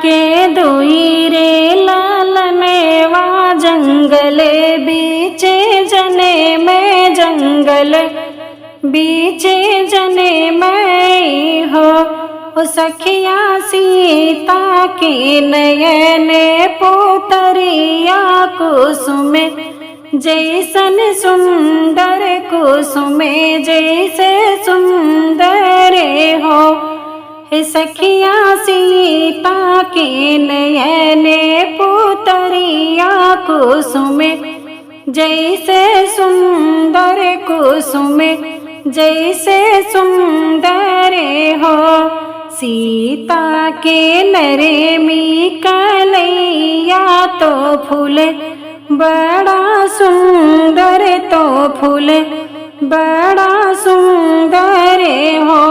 के दुई रे लालनेवा जंगले बीचे जने में जंगल बीचे जने में हो। ओ सखिया सीता के नयन पुतरिया कुसुम जैसन सुंदर कुसुम जैसे सुंदर हो। हे सखिया सीता के नयन पुतरिया कुसुम जैसे सुंदर कुसुम जैसे सुंदर हो। सीता के नरेमी कलैया तो फूल बड़ा सुंदर तो फूल बड़ा सुंदर हो।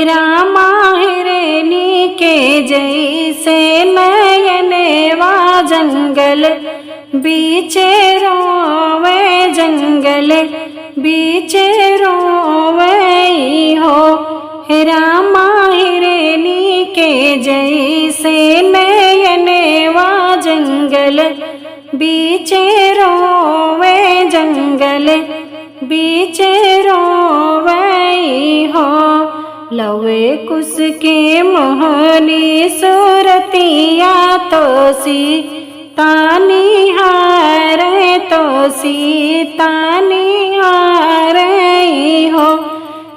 रामा हिरनी के जैसे नयनवा जंगल बीचे रोवे जंगल बीचे रोवे हो। रामा हिरनी के जैसे नयनवा जंगल बीचे रोवे जंगल बीचे रोवे हो। लवे कुस के मोहनी सूरतिया तो सीता निहारे तो सीता निहारे हो।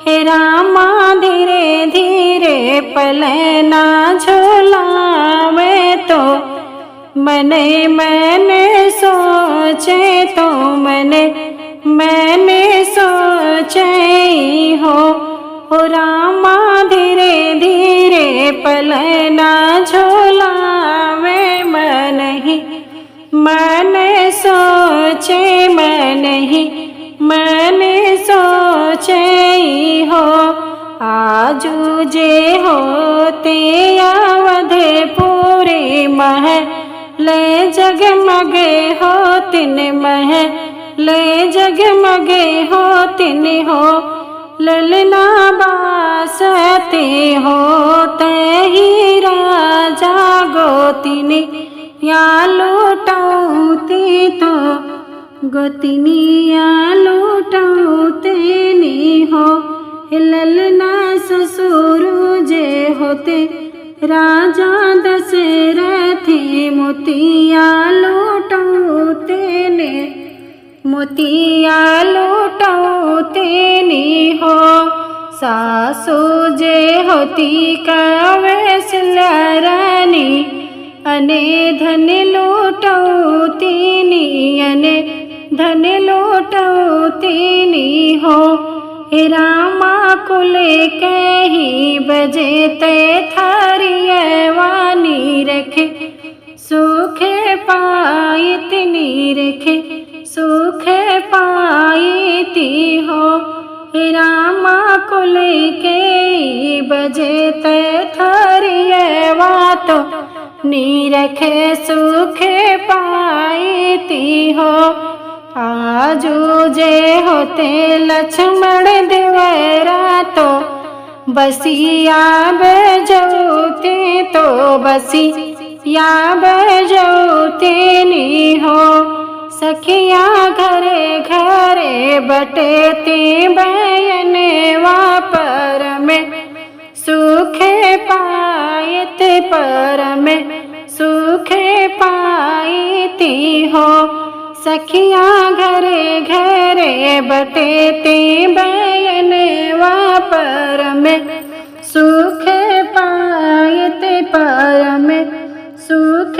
हे रामा धीरे धीरे पलना झुलावे तो मने मैंने सोचे तो मने मैंने सोचे हो। ओ रामा धीरे धीरे पलना झुलावे मन ही मन सोचे मन ही मन सोचे हो। आजू जे होते अवधपुरी महल जगमगे होतिन महल जगमगे होतिन हो। ललना बासते होते ही राजा गोतिनी या लूटौती तो गोतिनी या लूटौते नी हो। ललना ससुर जे होते राजा दशरथी मोतिया लूटौते ने मोतिया लूटौते नी हो। सासु जे होती कौशल्या रानी अने धन लूटौती नी अने धन लूटौती नी हो। रामा कुल कही बजे ते थारिय वानी रखे सुख पाइत नी रखे सुख पाईती हो। रामा कुल के बजे ते थारिय वातो नी रखे सुख पाईती हो। आजू जे होते लक्ष्मण देवरा तो बसिया बजौते तो बसिया बजौते नी हो। सखिया घरे घरे बटेते बयनवा पर में सुख पायत पर में सुख पाईती हो। सखिया घरे घरे बटेते बयनवा पर में सुख पायत पर में सुख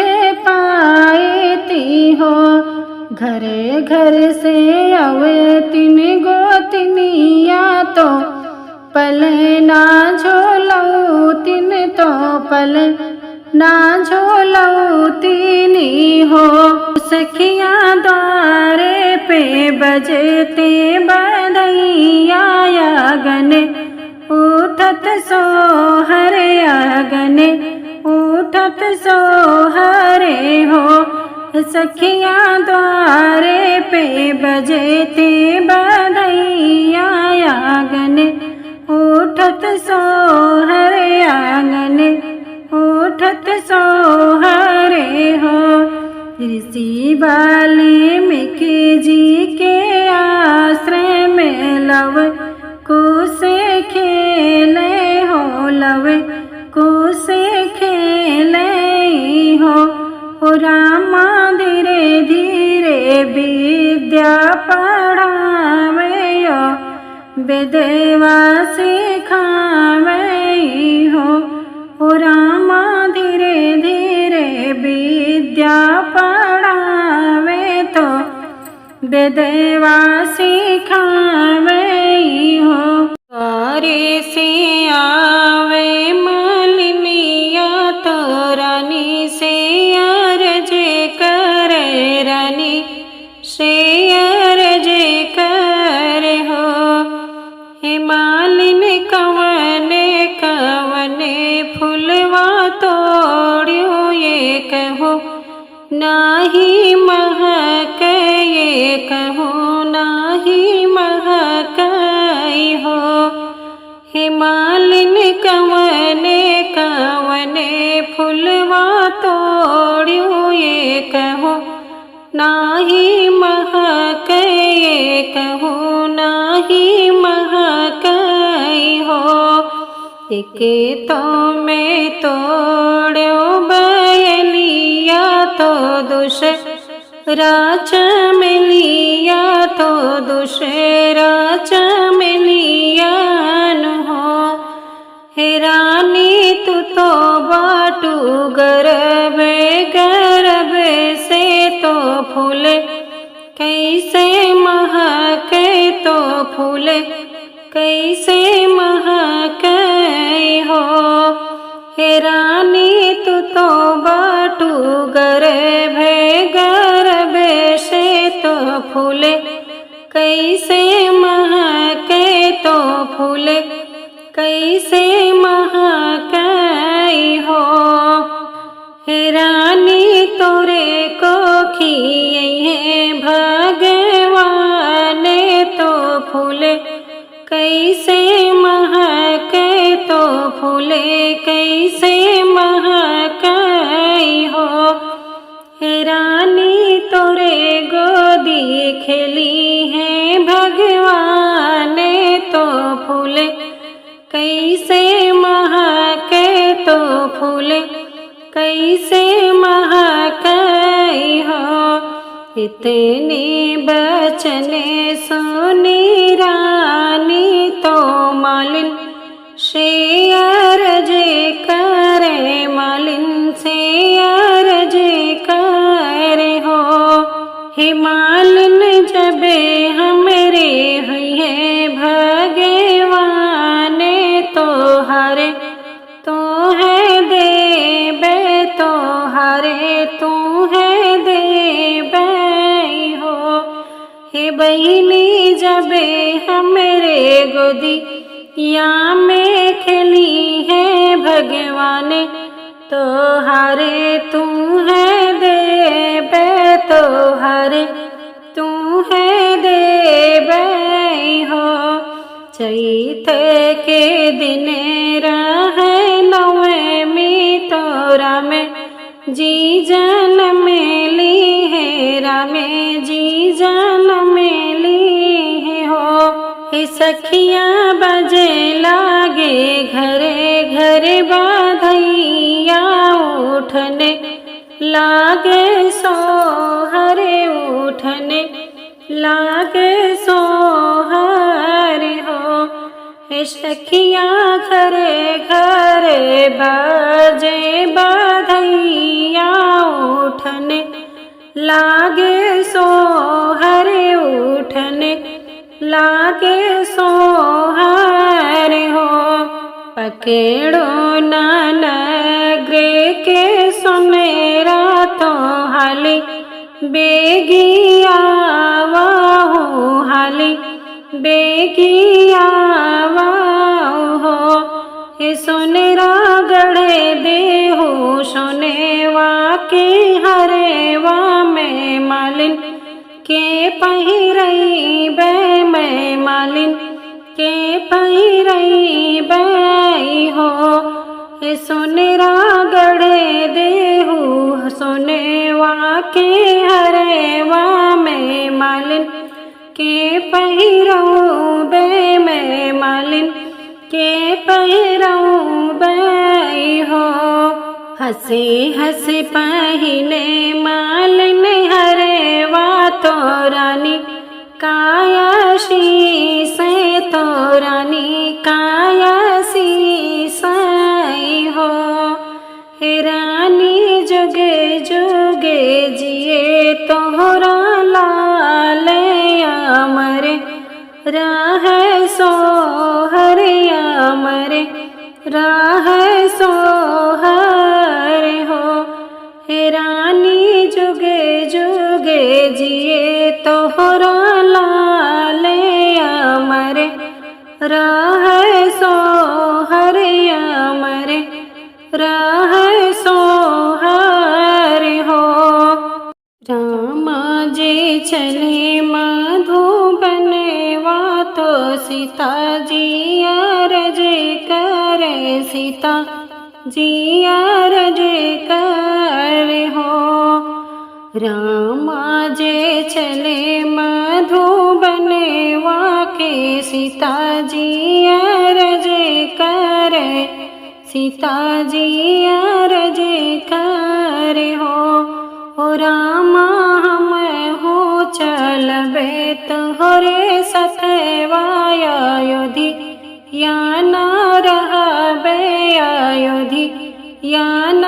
पाईती हो। घरे घर से अवतिन गोतनिया तो पल ना झोलौतिन तो पल ना झोलौतिनी हो। सखिया द्वारे पे बजते बधैया आगन उठत सोहरे आगन उठत सोहरे हो। सखिया द्वारे पे बजते बधैया आंगन उठत सोहर आंगन उठत सो ऋषि वाल्मीकि जी के आश्रय में लव कुश खेले हो, लव कुश खेले हो रामा। धीरे धीरे विद्या पढ़ावे विद्या सिखावे हो रामा। धीरे धीरे विद्या पढ़ावे तो विद्या सिखावे हो। द्वारे से आवे मालिनिया तो रानी से अर्ज करे, रानी से अर्ज करे हो। हे मालिन कवने कवने फुलवा तोड़ियो ये कहो, नाही महक ये कहो, नाही महक हो। हे मालिन कवने कवने फुलवा तोड़ियो ये कहो, नाही महक ये कहो, नाही महक हो। एके तो मैं तोड़ो बयलिया तो दूसरा चमेलिया तो दूसरा चमेलिया हो। हे रानी तू तो बाटू गरबे गरबे से तो फूल कैसे महके तो फूल कैसे महके हो। हे रानी तू तो बाटू गरबे गरबे से तो फूल कैसे महके तो फूल कैसे महके हो। हे रानी तोरे को खिए भगवान तो फूल कैसे महके तो फूल कैसे महके हो। हे रानी तोरे गोदी खेली है भगवान तो फूल कैसे महके तो फूल कैसे महके हो। इतने बचने सुनी रानी तो मालिन से अर्ज करे, मालिन से अर्ज करे हो। हे मालिन जबे हमरे हुए भगवान तो हरे तो है देबे तो हरे तू है देबे हो। हे बहिनी जबे हमरे गोदी या में खेली है भगवान तो हरे तू है देबे तो हरे तू है देबे हो। चैत के दिन रहे नवमी तो राम जी जन्म ली है, राम जी जन्म ली है हो। हे सखियाँ बजे लागे घरे घरे बाधैया उठने लागे सोहरे उठने लागे सोहरे हो। हे सखियाँ घरे घरे बाजे बाधैया उठने लागे सोहरे उठने लागे सोहरे हो। पकेड़ो नानग्रे के सुनेरा तो हाली बेगिया वाहू हाली बेगिया वाहू। हे सुनेरा गढ़े देहू सुनेवा के हरेवा में मालिन के पहिरई बे मैं मालिन के पहिरई बई हो। हे सुनेरा गढ़े देहू सुनेवा वाके हरेवा में मालिन के पहिरऊ बे में मालिन के पहिरऊ बे हो। हंसे हंसे पहले मालिन हरेवा तो रानी कायाशी से तो रानी कायासी साई हो। हे रानी जुगे जुगे जिए तोहरा लाल अमर राह सोहर अमर राह सोहर हो। हे रानी जुगे जुगे जिए तोहरा लाल अमर राह सोहर अमर राह सोहर हो। रामा जी चले मधुबन वा तो सीता जी अरज करे सीता जी अरज कर हो। रामा जी चले मधुबन वा के सीता जी अरज करे सीता जी अरज कर हो। रामा हम हो चलबे तोहरे सथवाय अयोधी या न रहबे अयोधी या न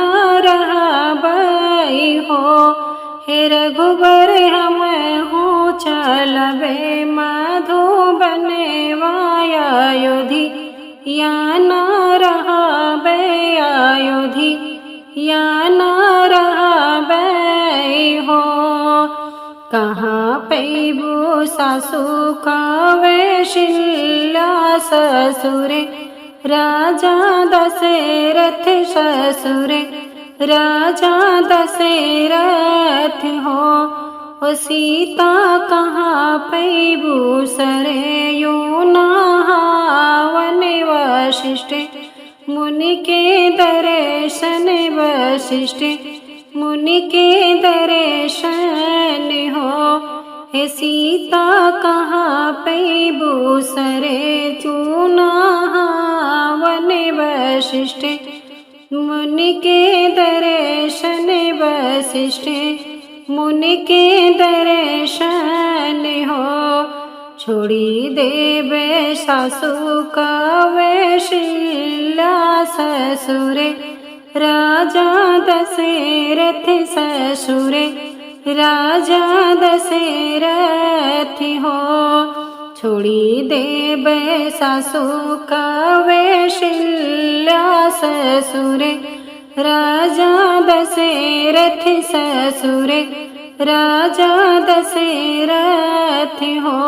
रहबे हो। हे रघुबर हम हो चलबे मधुबन वाय अयोधी या न रहबे अयोधी या न रहबे हो। कहाँ पैबू सासु कौशल्या ससुर राजा दशरथ ससुर राजा दशरथ हो। सीता कहाँ पैबू सरयू नहावन वशिष्ठ मुनि के दर्शन वशिष्ठ मुनि के दर्शन हो। हे सीता कहाँ पैबू सरयू नहावन वशिष्ठ मुनि के दर्शन वशिष्ठ मुनि के दर्शन हो। छोड़ी देवे सासु कौशल्या ससुर राजा दशरथ ससुर राजा दशरथ हो। छोड़ी देवे सासु कौशल्या ससुर राजा दशरथ ससुर राजा दशरथ हो।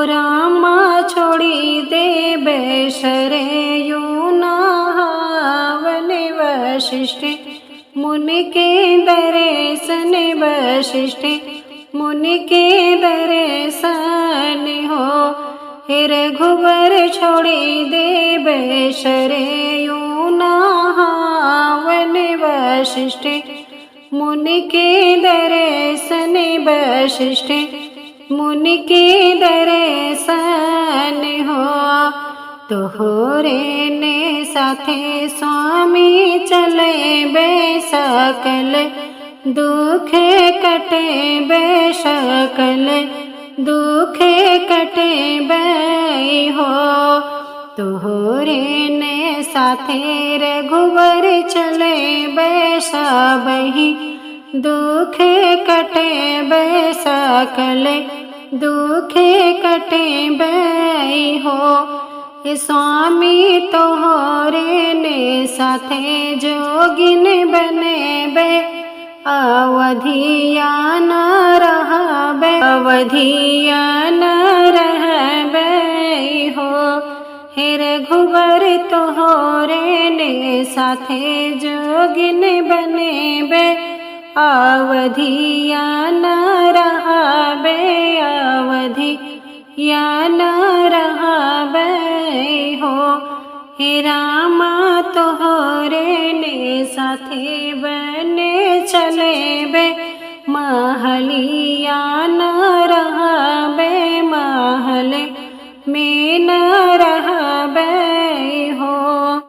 रामा छोड़ी देवे सरयू नहावन वशिष्ठ मुनि के दर्शन वशिष्ठ मुनि के दर्शन हो। हे रघुवर छोड़ी देवे सरयू नहावन वशिष्ठ मुनि के दर्शन वशिष्ठ मुनि के दर्शन हो। तोहरे ने साथे स्वामी चले बे सकल दुख कटे बे सकल दुख कटे बे हो। तोहरे ने साथे रघुवर चले बे सबही दुख कटे बे सकल दुख कटे बे हो। स्वामी तोहरे ने साथे जोगिन बने बे अवधिया न रहबे अवधिया न रहबे हो। हे रघुवर तोहरे ने साथे जोगिन बने बे अवधिया न रहबे अवधि या न रहबे हो। हे रामा तोहरे ने साथे बने चले बे महलिया न रहा बे महल में